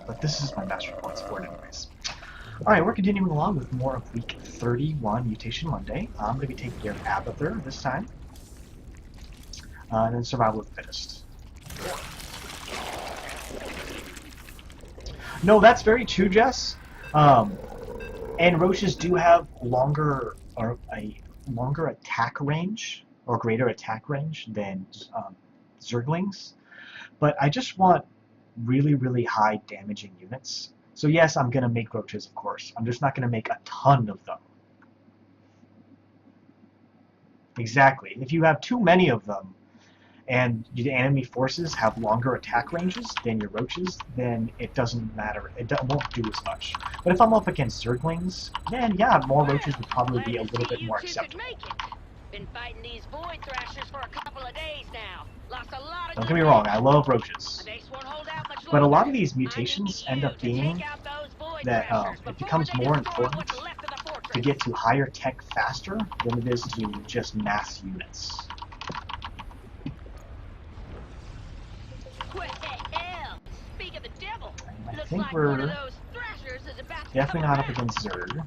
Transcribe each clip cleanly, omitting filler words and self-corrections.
But this is my master points for it anyways. Alright, we're continuing along with more of week 31, Mutation Monday. I'm going to be taking care of Abathur this time. And then Survival of the Fittest. No, that's very true, Jess. And roaches do have longer attack range, or greater attack range than zerglings. But I just want really, really high damaging units. So yes, I'm going to make roaches, of course. I'm just not going to make a ton of them. Exactly. If you have too many of them, and the enemy forces have longer attack ranges than your roaches, then it doesn't matter. It won't do as much. But if I'm up against zerglings, then yeah, more roaches would probably be a little bit more acceptable. Been fighting these void thrashers for a couple of days now. Lost a lot of Don't get me wrong, I love roaches. But a lot of these mutations end up being that it becomes more important to get to higher tech faster than it is to just mass units. I think we're definitely not up against Zerg.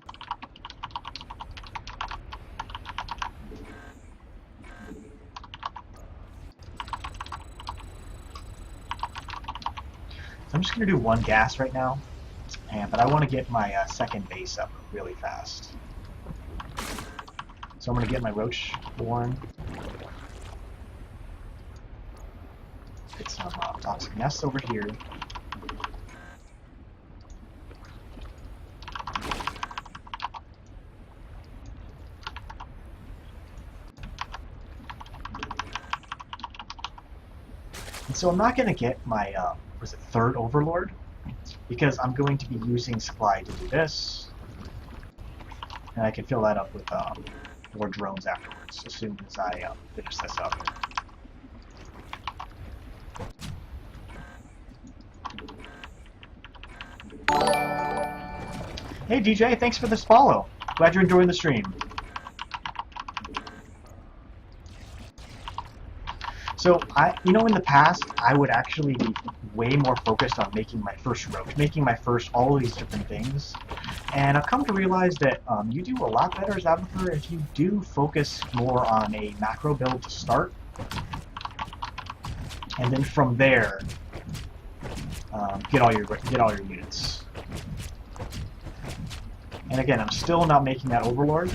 So I'm just going to do one gas right now, but I want to get my second base up really fast. So I'm going to get my roach born. Get some toxic nests over here. And so I'm not going to get my was it third overlord, because I'm going to be using supply to do this, and I can fill that up with more drones afterwards as soon as I finish this up. Hey DJ, thanks for this follow. Glad you're enjoying the stream. So, in the past, I would actually be way more focused on making my first roach, making my first all of these different things. And I've come to realize that you do a lot better as Abathur if you do focus more on a macro build to start. And then from there, get all your units. And again, I'm still not making that overlord,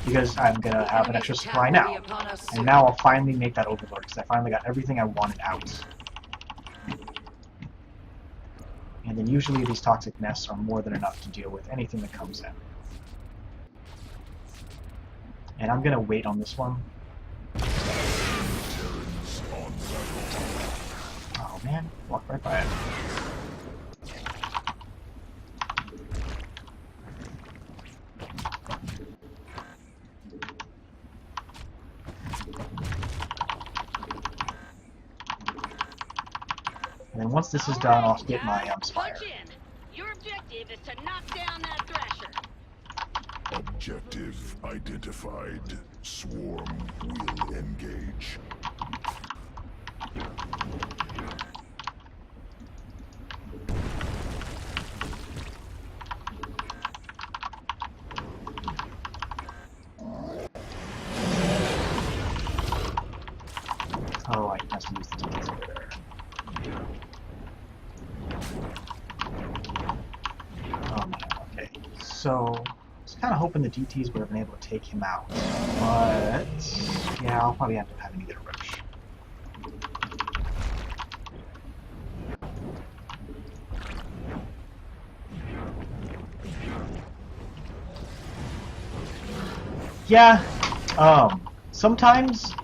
because I'm going to have an extra supply now. And now I'll finally make that overlord, because I finally got everything I wanted out. And then usually these toxic nests are more than enough to deal with anything that comes in. And I'm going to wait on this one. Oh man, walked right by it. And then once this is done, I'll get my Spire. Your objective is to knock down that thrasher. Objective identified. Swarm will engage. Oh, I must use the details over there. Oh man, okay. So, I was kind of hoping the DTs would have been able to take him out. But, yeah, I'll probably end up having to get a roach. Yeah, sometimes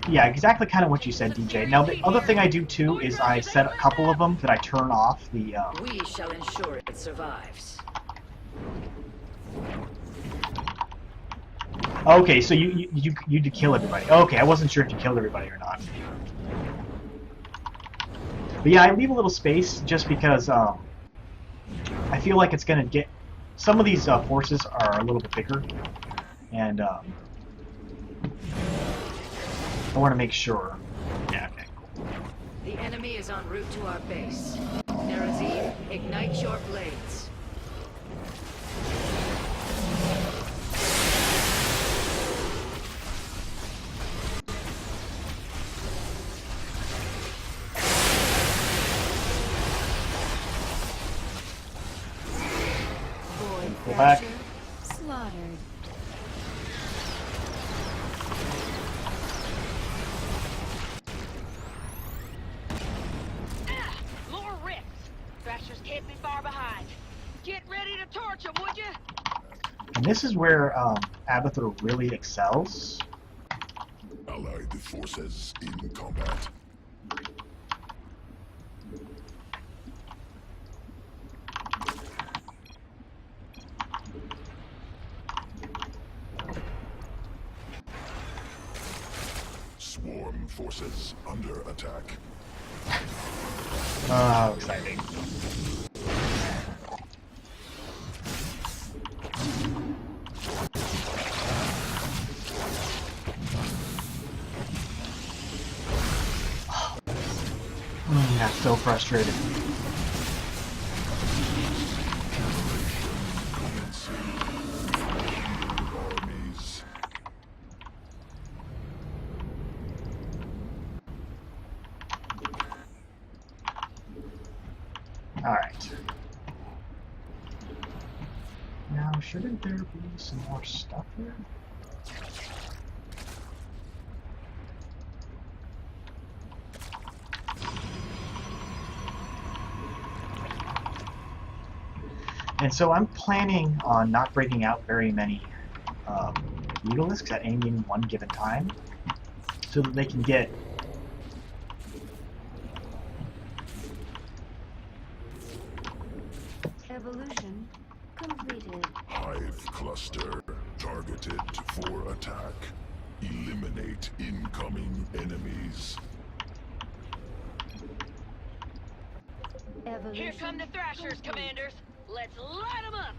yeah, exactly kind of what you said, DJ. Now, the other thing I do, too, is I set a couple of them that I turn off the, We shall ensure it survives. Okay, so you did kill everybody. Okay, I wasn't sure if you killed everybody or not. But yeah, I leave a little space just because, I feel like it's gonna get... Some of these, forces are a little bit bigger. And, I want to make sure. Yeah, okay, cool. The enemy is en route to our base. Now Ignite your blades. Void Go back. Thrasher slaughtered. More rips. Thrashers can't be far behind. Get ready to torch them, would you? And this is where Abathur really excels. Allied forces in combat. Swarm forces under attack. Oh, how exciting. That's so frustrating. Armies. Alright. Now, shouldn't there be some more stuff here? And so I'm planning on not breaking out very many mutalisks at any one given time, so that they can get Evolution completed. Hive cluster targeted for attack. Eliminate incoming enemies. Evolution Here come the Thrashers, complete. Commanders. Let's light them up.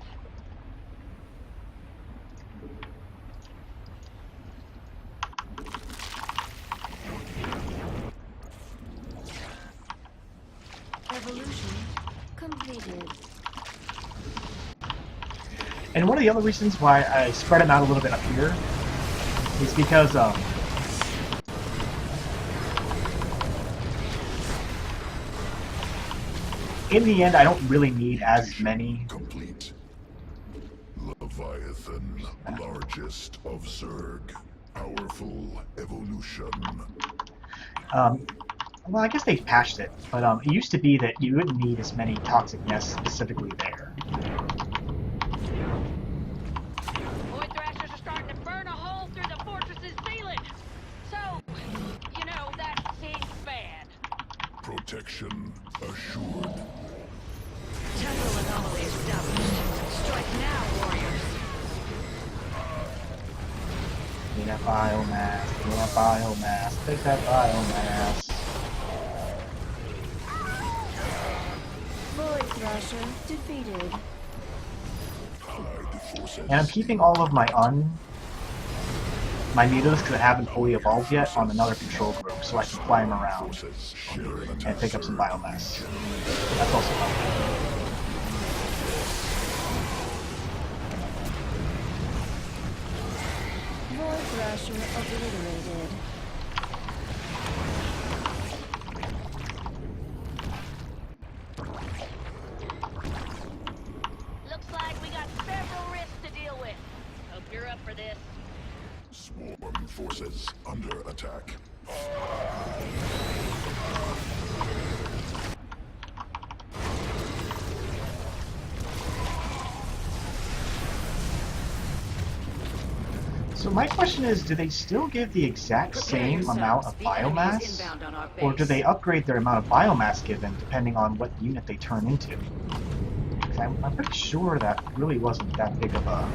Evolution completed. And one of the other reasons why I spread them out a little bit up here is because in the end I don't really need as many. Complete. Leviathan, largest of Zerg. Powerful evolution. Well, I guess they patched it, but it used to be that you wouldn't need as many toxic nests specifically there. Void Thrashers are starting to burn a hole through the fortress's ceiling. So, you know, that seems bad. Protection assured. Temporal anomaly established. Strike now, warriors. Give me that biomass, give me that biomass, take that biomass. Void Thrasher defeated. Allied forces. And I'm keeping all of my mutalisks that haven't fully evolved yet on another control group, so I can fly them around Forces under and attack. pick up some biomass. That's also helpful. Void Thrasher obliterated. Looks like we got several risks to deal with. Hope you're up for this. Swarm forces under attack. So my question is, do they still give the exact same amount of biomass? Or do they upgrade their amount of biomass given depending on what unit they turn into? 'Cause I'm pretty sure that really wasn't that big of a...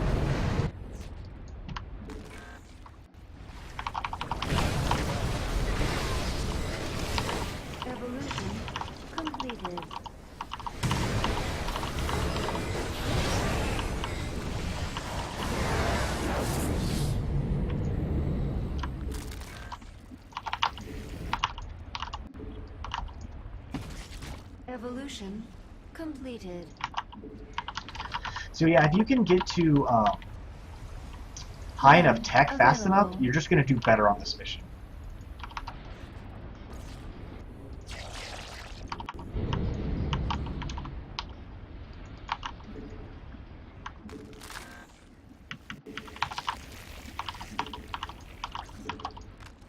Evolution completed. Evolution completed. So yeah, if you can get to high enough tech fast enough, you're just going to do better on this mission.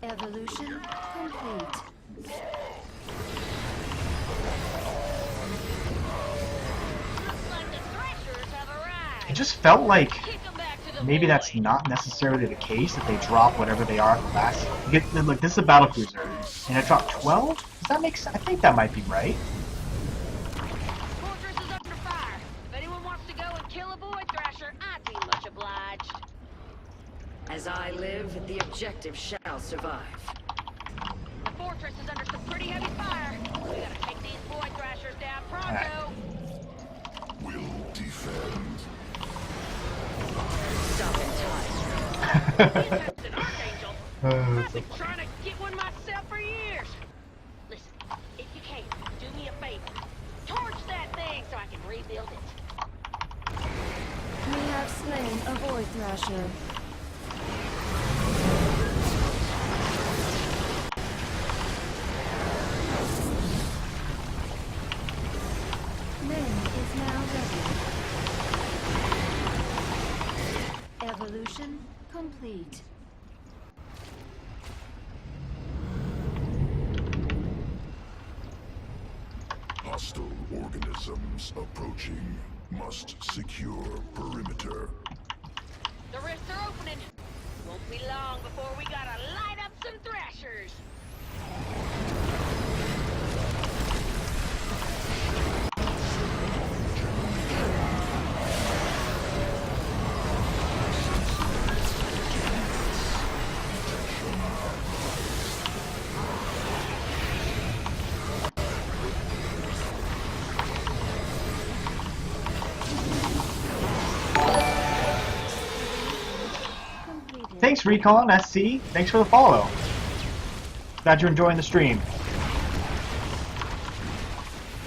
Evolution complete. Looks like the thrashers have arrived. It just felt like Kick 'em back to the maybe that's void. not necessarily the case, that they drop whatever they are at the last. Look, this is a battle cruiser, and it dropped 12? Does that make sense? I think that might be right. Fortress is under fire. If anyone wants to go and kill a void thrasher, I'd be much obliged. As I live, the objective shall survive. The fortress is under some pretty heavy fire. We gotta take these void thrashers down pronto. Will defend. Stop in time. Fittest and Archangel. I've been trying to get one myself for years. Listen, if you can, do me a favor. Torch that thing so I can rebuild it. We have slain a void thrasher. Lynn is now ready. Evolution complete. Hostile organisms approaching. Must secure perimeter. The rifts are opening. Won't be long before we gotta light up some thrashers. Completed. Thanks, Recon SC. Thanks for the follow. Glad you're enjoying the stream.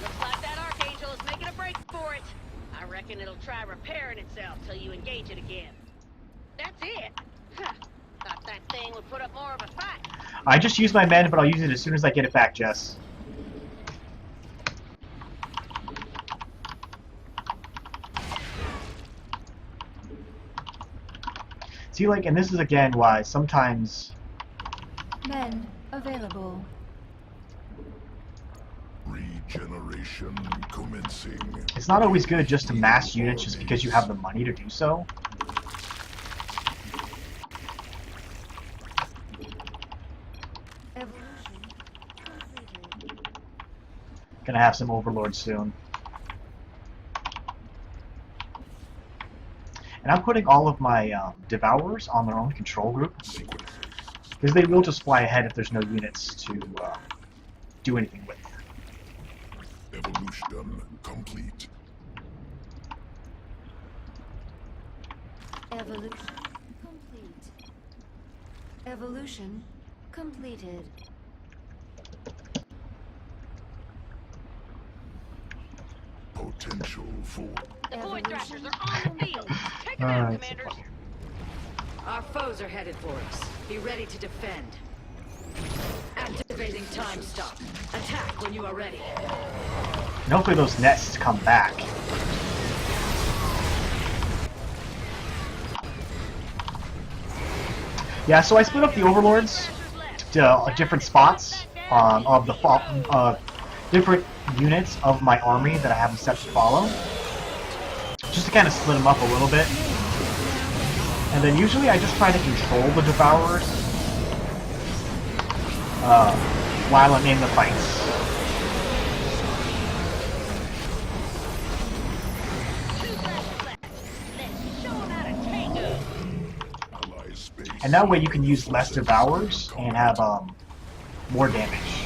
Looks like that Archangel is making a break for it. I reckon it'll try repairing itself till you engage it again. That's it. Huh. Thought that thing would put up more of a fight. I just used my men, but I'll use it as soon as I get it back, Jess. See, like, and this is again why sometimes Men available. Regeneration commencing. it's not always good just to mass units just because you have the money to do so. Evolution completed. Gonna have some overlords soon. And I'm putting all of my devourers on their own control group, Sequence. because they will just fly ahead if there's no units to do anything with. Evolution complete. Evolution complete. Evolution completed. Potential for The void thrashers are on the field. Take them Ah, out, it's a commanders. bugger. Our foes are headed for us. Be ready to defend. Activating time stop. Attack when you are ready. And hopefully those nests come back. Yeah, so I split up the overlords Thrashers left. to different spots of the different units of my army that I have them set to follow, just to kind of split them up a little bit. And then usually I just try to control the devourers while I'm in the fights. Two thrashers left. Let's show 'em how to tango. ally space. And that way you can use less devourers and have more damage.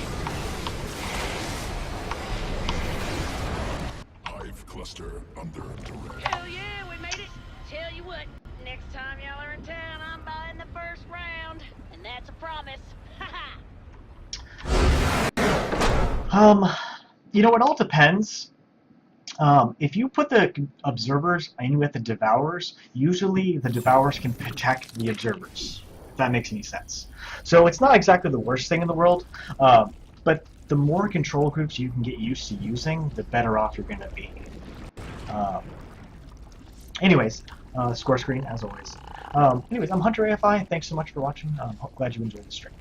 Hive cluster under direct. Hell yeah, we made it. Tell you what, next time y'all are in town, I'm buying the first round. And that's a promise. Haha. You know, it all depends. If you put the observers in with the devourers, usually the devourers can protect the observers, if that makes any sense. So it's not exactly the worst thing in the world, but the more control groups you can get used to using, the better off you're going to be. Um, anyways, score screen as always. Anyways, I'm Hunter AFI. Thanks so much for watching. Glad you enjoyed the stream.